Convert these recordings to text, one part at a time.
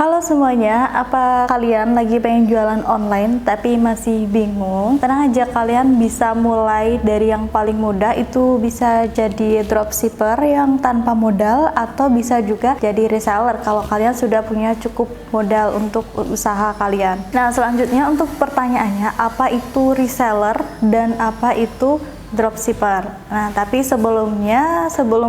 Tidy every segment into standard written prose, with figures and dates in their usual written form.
Halo semuanya, apa kalian lagi pengen jualan online tapi masih bingung? Tenang aja, kalian bisa mulai dari yang paling mudah, itu bisa jadi dropshipper yang tanpa modal, atau bisa juga jadi reseller kalau kalian sudah punya cukup modal untuk usaha kalian. Nah, selanjutnya untuk pertanyaannya, apa itu reseller dan apa itu dropshipper? Nah, tapi sebelum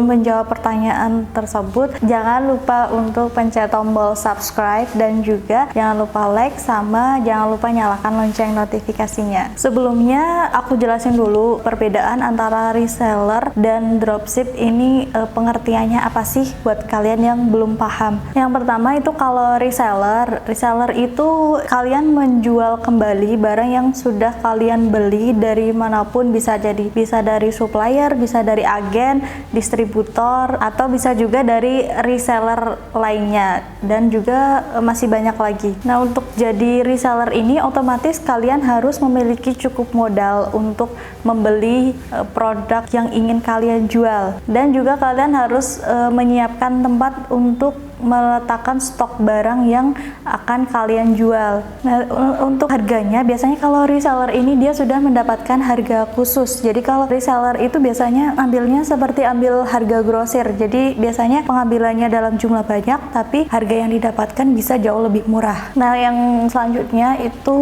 menjawab pertanyaan tersebut, jangan lupa untuk pencet tombol subscribe dan juga jangan lupa like, sama jangan lupa nyalakan lonceng notifikasinya. Sebelumnya aku jelasin dulu perbedaan antara reseller dan dropship ini, pengertiannya apa sih buat kalian yang belum paham. Yang pertama itu kalau reseller itu kalian menjual kembali barang yang sudah kalian beli dari manapun, bisa dari supplier, bisa dari agen, distributor, atau bisa juga dari reseller lainnya, dan juga masih banyak lagi. Nah, untuk jadi reseller ini otomatis kalian harus memiliki cukup modal untuk membeli produk yang ingin kalian jual, dan juga kalian harus menyiapkan tempat untuk meletakkan stok barang yang akan kalian jual. Nah, untuk harganya biasanya kalau reseller ini dia sudah mendapatkan harga khusus. Jadi kalau reseller itu biasanya ambilnya seperti ambil harga grosir. Jadi biasanya pengambilannya dalam jumlah banyak, tapi harga yang didapatkan bisa jauh lebih murah. Nah, yang selanjutnya itu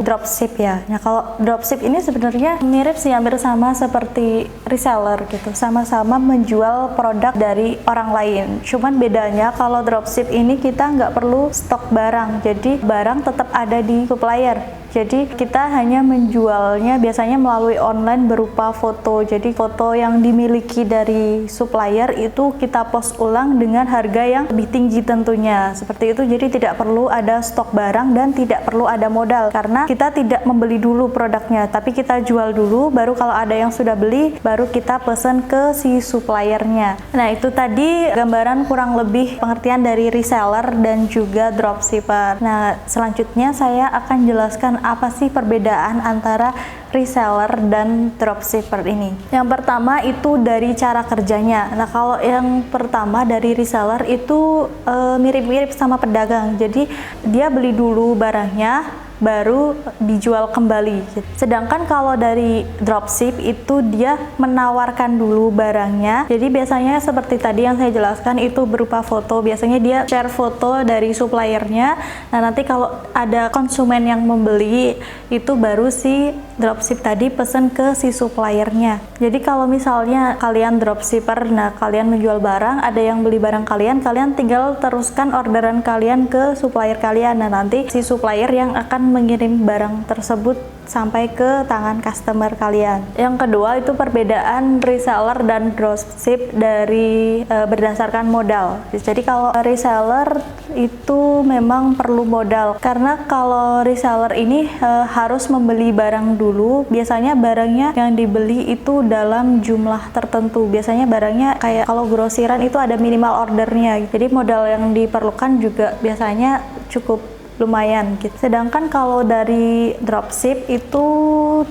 dropship ya. Nah, kalau dropship ini sebenarnya mirip sih, hampir sama seperti reseller gitu. Sama-sama menjual produk dari orang lain. Cuman bedanya kalau dropship ini kita nggak perlu stok barang, jadi barang tetap ada di supplier. Jadi kita hanya menjualnya biasanya melalui online berupa foto. Jadi foto yang dimiliki dari supplier itu kita post ulang dengan harga yang lebih tinggi tentunya. Seperti itu, jadi tidak perlu ada stok barang dan tidak perlu ada modal, karena kita tidak membeli dulu produknya, tapi kita jual dulu, baru kalau ada yang sudah beli, baru kita pesan ke si suppliernya. Nah, itu tadi gambaran kurang lebih pengertian dari reseller dan juga dropshipper. Nah, selanjutnya saya akan jelaskan apa sih perbedaan antara reseller dan dropshipper ini. Yang pertama itu dari cara kerjanya. Nah, kalau yang pertama dari reseller itu mirip-mirip sama pedagang. Jadi dia beli dulu barangnya, baru dijual kembali. Sedangkan kalau dari dropship itu dia menawarkan dulu barangnya. Jadi biasanya seperti tadi yang saya jelaskan, itu berupa foto. Biasanya dia share foto dari suppliernya. Nah, nanti kalau ada konsumen yang membeli, itu baru si dropship tadi pesen ke si suppliernya. Jadi kalau misalnya kalian dropshipper, nah kalian menjual barang, ada yang beli barang kalian tinggal teruskan orderan kalian ke supplier kalian. Nah, nanti si supplier yang akan mengirim barang tersebut sampai ke tangan customer kalian. Yang kedua itu perbedaan reseller dan dropship dari berdasarkan modal. Jadi kalau reseller itu memang perlu modal, karena kalau reseller ini harus membeli barang dulu. Biasanya barangnya yang dibeli itu dalam jumlah tertentu. Biasanya barangnya kayak kalau grosiran itu ada minimal ordernya. Jadi modal yang diperlukan juga biasanya cukup lumayan gitu. Sedangkan kalau dari dropship itu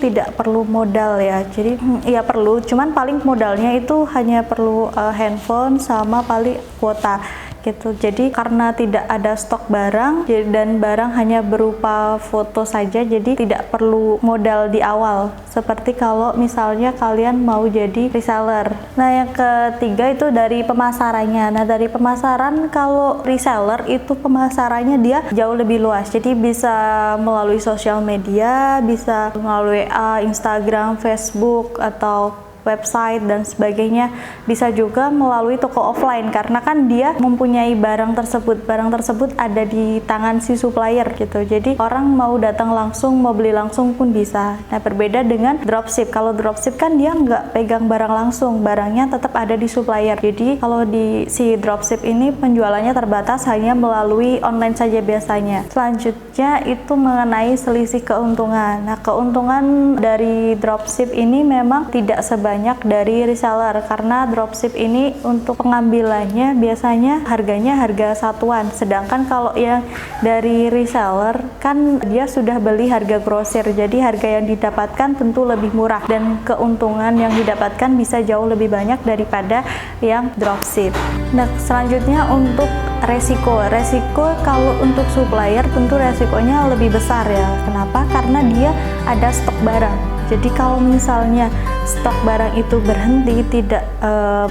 tidak perlu modal ya. Jadi ya perlu, cuman paling modalnya itu hanya perlu handphone sama paling kuota gitu. Jadi karena tidak ada stok barang dan barang hanya berupa foto saja, jadi tidak perlu modal di awal seperti kalau misalnya kalian mau jadi reseller. Nah, yang ketiga itu dari pemasarannya. Nah, dari pemasaran, kalau reseller itu pemasarannya dia jauh lebih luas. Jadi bisa melalui sosial media, bisa melalui Instagram, Facebook, atau website dan sebagainya. Bisa juga melalui toko offline, karena kan dia mempunyai barang tersebut ada di tangan si supplier gitu. Jadi orang mau datang langsung, mau beli langsung pun bisa. Nah, berbeda dengan dropship. Kalau dropship kan dia nggak pegang barang langsung, barangnya tetap ada di supplier. Jadi kalau di si dropship ini penjualannya terbatas, hanya melalui online saja biasanya. Selanjutnya itu mengenai selisih keuntungan. Nah, keuntungan dari dropship ini memang tidak sebanyak banyak dari reseller, karena dropship ini untuk pengambilannya biasanya harganya harga satuan, sedangkan kalau yang dari reseller kan dia sudah beli harga grosir, jadi harga yang didapatkan tentu lebih murah dan keuntungan yang didapatkan bisa jauh lebih banyak daripada yang dropship. Nah, selanjutnya untuk resiko kalau untuk supplier tentu resikonya lebih besar ya. Kenapa? Karena dia ada stok barang. Jadi kalau misalnya stok barang itu berhenti, tidak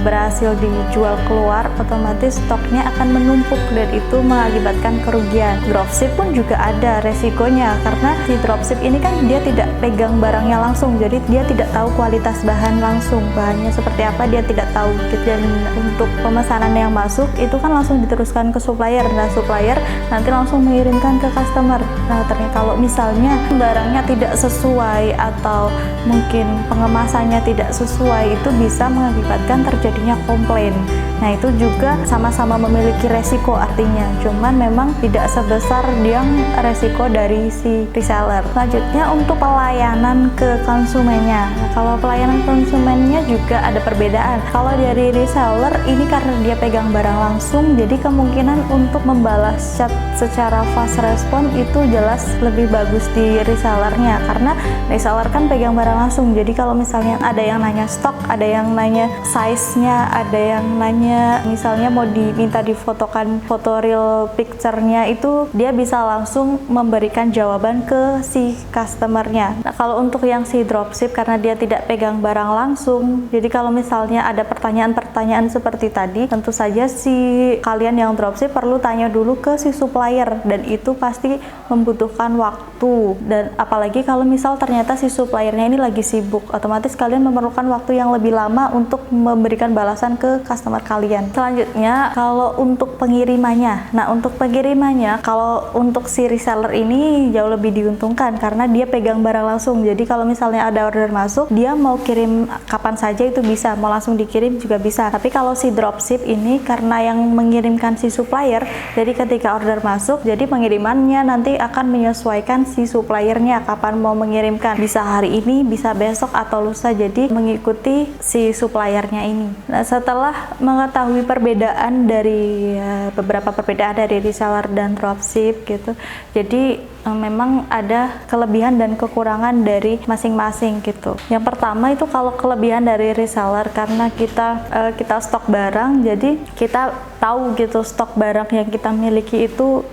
berhasil dijual keluar, otomatis stoknya akan menumpuk dan itu mengakibatkan kerugian. Dropship pun juga ada resikonya, karena si dropship ini kan dia tidak pegang barangnya langsung, jadi dia tidak tahu kualitas bahan langsung, bahannya seperti apa dia tidak tahu. Dan untuk pemesanan yang masuk itu kan langsung diteruskan ke supplier, nah supplier nanti langsung mengirimkan ke customer. Nah ternyata kalau misalnya barangnya tidak sesuai atau mungkin pengemasannya tidak sesuai, itu bisa mengakibatkan terjadinya komplain. Nah itu juga sama-sama memiliki resiko artinya, cuman memang tidak sebesar yang resiko dari si reseller. Selanjutnya untuk pelayanan ke konsumennya. Nah, kalau pelayanan konsumennya juga ada perbedaan. Kalau dari reseller ini karena dia pegang barang langsung, jadi kemungkinan untuk membalas chat secara fast respon itu jelas lebih bagus di resellernya, karena reseller kan pegang barang langsung. Jadi kalau misalnya ada yang nanya stok, ada yang nanya size-nya, ada yang nanya misalnya mau diminta difotokan foto real picture-nya, itu dia bisa langsung memberikan jawaban ke si customer-nya. Nah, kalau untuk yang si dropship karena dia tidak pegang barang langsung, jadi kalau misalnya ada pertanyaan-pertanyaan seperti tadi, tentu saja si kalian yang dropship perlu tanya dulu ke si supplier, dan itu pasti membutuhkan waktu. Dan apalagi kalau misal ternyata si suppliernya ini lagi sibuk, otomatis kalian memerlukan waktu yang lebih lama untuk memberikan balasan ke customer kalian. Selanjutnya kalau untuk pengirimannya, nah untuk pengirimannya kalau untuk si reseller ini jauh lebih diuntungkan karena dia pegang barang langsung. Jadi kalau misalnya ada order masuk, dia mau kirim kapan saja itu bisa, mau langsung dikirim juga bisa. Tapi kalau si dropship ini karena yang mengirimkan si supplier, jadi ketika order masuk, jadi pengirimannya nanti akan menyesuaikan si suppliernya kapan mau mengirimkan, bisa hari ini, bisa besok atau lusa, jadi mengikuti si suppliernya ini. Nah setelah mengetahui perbedaan dari beberapa perbedaan dari reseller dan dropship gitu, jadi memang ada kelebihan dan kekurangan dari masing-masing gitu. Yang pertama itu kalau kelebihan dari reseller, karena kita stok barang, jadi kita tahu gitu stok barang yang kita miliki itu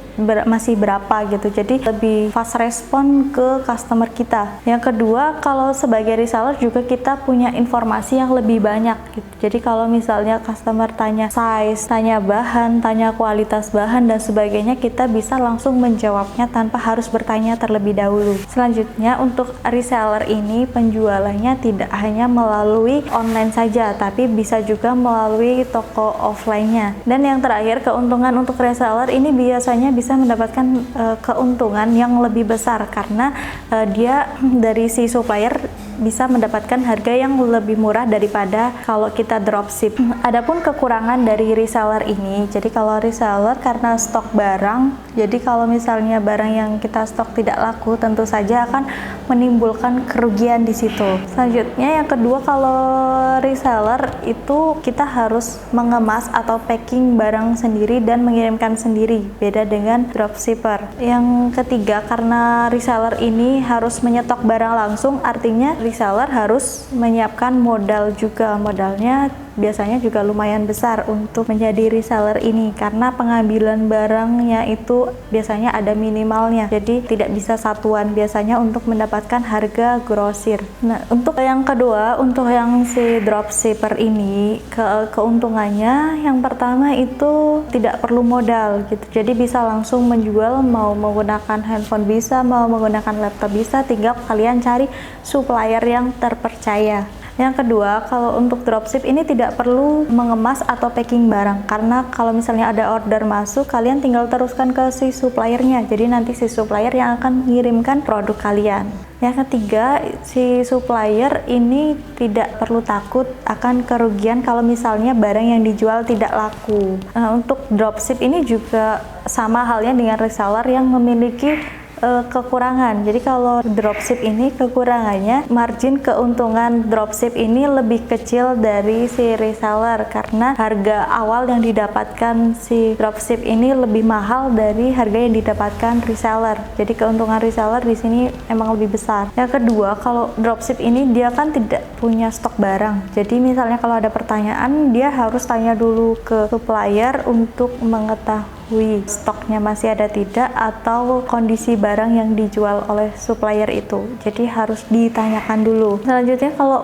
masih berapa gitu, jadi lebih fast respon ke customer kita. Yang kedua, kalau sebagai reseller juga kita punya informasi yang lebih banyak gitu. Jadi kalau misalnya customer tanya size, tanya bahan, tanya kualitas bahan dan sebagainya, kita bisa langsung menjawabnya tanpa harus bertanya terlebih dahulu. Selanjutnya untuk reseller ini penjualannya tidak hanya melalui online saja, tapi bisa juga melalui toko offline-nya. Dan yang terakhir, keuntungan untuk reseller ini biasanya bisa mendapatkan keuntungan yang lebih besar karena dia dari si supplier bisa mendapatkan harga yang lebih murah daripada kalau kita dropship. Adapun kekurangan dari reseller ini, jadi kalau reseller karena stok barang, jadi kalau misalnya barang yang kita stok tidak laku, tentu saja akan menimbulkan kerugian di situ. Selanjutnya yang kedua, kalau reseller itu kita harus mengemas atau packing barang sendiri dan mengirimkan sendiri, beda dengan dropshipper. Yang ketiga, karena reseller ini harus menyetok barang langsung, artinya reseller harus menyiapkan modal juga. Modalnya biasanya juga lumayan besar untuk menjadi reseller ini, karena pengambilan barangnya itu biasanya ada minimalnya, jadi tidak bisa satuan biasanya untuk mendapatkan harga grosir. Nah untuk yang kedua, untuk yang si dropshipper ini keuntungannya yang pertama itu tidak perlu modal gitu, jadi bisa langsung menjual, mau menggunakan handphone bisa, mau menggunakan laptop bisa, tinggal kalian cari supplier yang terpercaya. Yang kedua, kalau untuk dropship ini tidak perlu mengemas atau packing barang, karena kalau misalnya ada order masuk, kalian tinggal teruskan ke si suppliernya, jadi nanti si supplier yang akan mengirimkan produk kalian. Yang ketiga, si supplier ini tidak perlu takut akan kerugian kalau misalnya barang yang dijual tidak laku. Untuk dropship ini juga sama halnya dengan reseller yang memiliki kekurangan. Jadi kalau dropship ini kekurangannya margin keuntungan dropship ini lebih kecil dari si reseller karena harga awal yang didapatkan si dropship ini lebih mahal dari harga yang didapatkan reseller. Jadi keuntungan reseller di sini emang lebih besar. Yang kedua, kalau dropship ini dia kan tidak punya stok barang. Jadi misalnya kalau ada pertanyaan, dia harus tanya dulu ke supplier untuk mengetahui stoknya masih ada tidak atau kondisi barang yang dijual oleh supplier itu. Jadi harus ditanyakan dulu. Selanjutnya kalau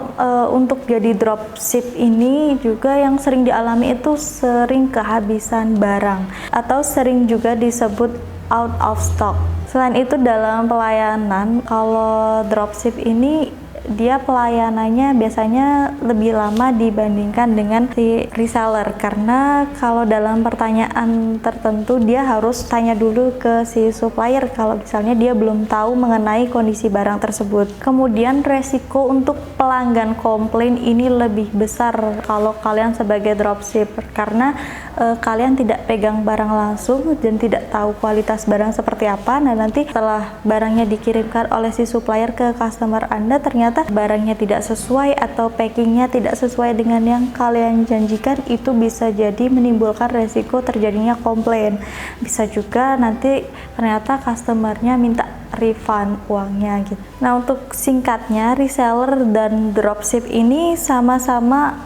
untuk jadi dropship ini juga yang sering dialami itu sering kehabisan barang atau sering juga disebut out of stock. Selain itu dalam pelayanan, kalau dropship ini dia pelayanannya biasanya lebih lama dibandingkan dengan si reseller karena kalau dalam pertanyaan tertentu dia harus tanya dulu ke si supplier kalau misalnya dia belum tahu mengenai kondisi barang tersebut. Kemudian resiko untuk pelanggan komplain ini lebih besar kalau kalian sebagai dropshipper karena kalian tidak pegang barang langsung dan tidak tahu kualitas barang seperti apa. Nah, nanti setelah barangnya dikirimkan oleh si supplier ke customer Anda ternyata barangnya tidak sesuai atau packingnya tidak sesuai dengan yang kalian janjikan, itu bisa jadi menimbulkan resiko terjadinya komplain. Bisa juga nanti ternyata customernya minta refund uangnya gitu. Nah, untuk singkatnya, reseller dan dropship ini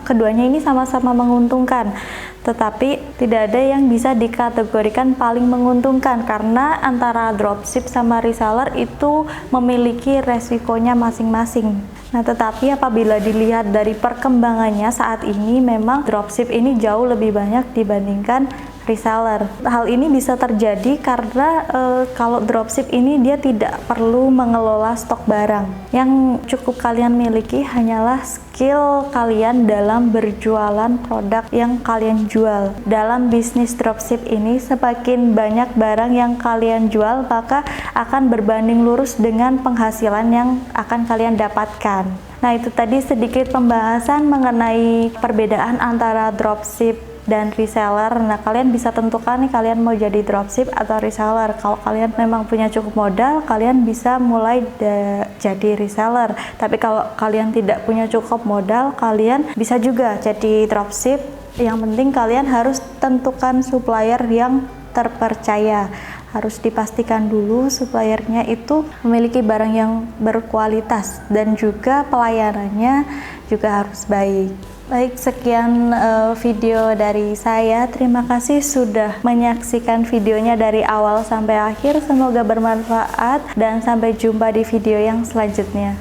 keduanya ini sama-sama menguntungkan. Tetapi tidak ada yang bisa dikategorikan paling menguntungkan karena antara dropship sama reseller itu memiliki resikonya masing-masing. Nah, tetapi apabila dilihat dari perkembangannya saat ini memang dropship ini jauh lebih banyak dibandingkan reseller. Hal ini bisa terjadi karena kalau dropship ini dia tidak perlu mengelola stok barang. Yang cukup kalian miliki hanyalah skill kalian dalam berjualan produk yang kalian jual. Dalam bisnis dropship ini semakin banyak barang yang kalian jual maka akan berbanding lurus dengan penghasilan yang akan kalian dapatkan. Nah, itu tadi sedikit pembahasan mengenai perbedaan antara dropship dan reseller. Nah, kalian bisa tentukan nih kalian mau jadi dropship atau reseller. Kalau kalian memang punya cukup modal, kalian bisa mulai jadi reseller. Tapi kalau kalian tidak punya cukup modal, kalian bisa juga jadi dropship. Yang penting kalian harus tentukan supplier yang terpercaya. Harus dipastikan dulu suppliernya itu memiliki barang yang berkualitas dan juga pelayanannya juga harus baik. Baik, sekian video dari saya. Terima kasih sudah menyaksikan videonya dari awal sampai akhir. Semoga bermanfaat dan sampai jumpa di video yang selanjutnya.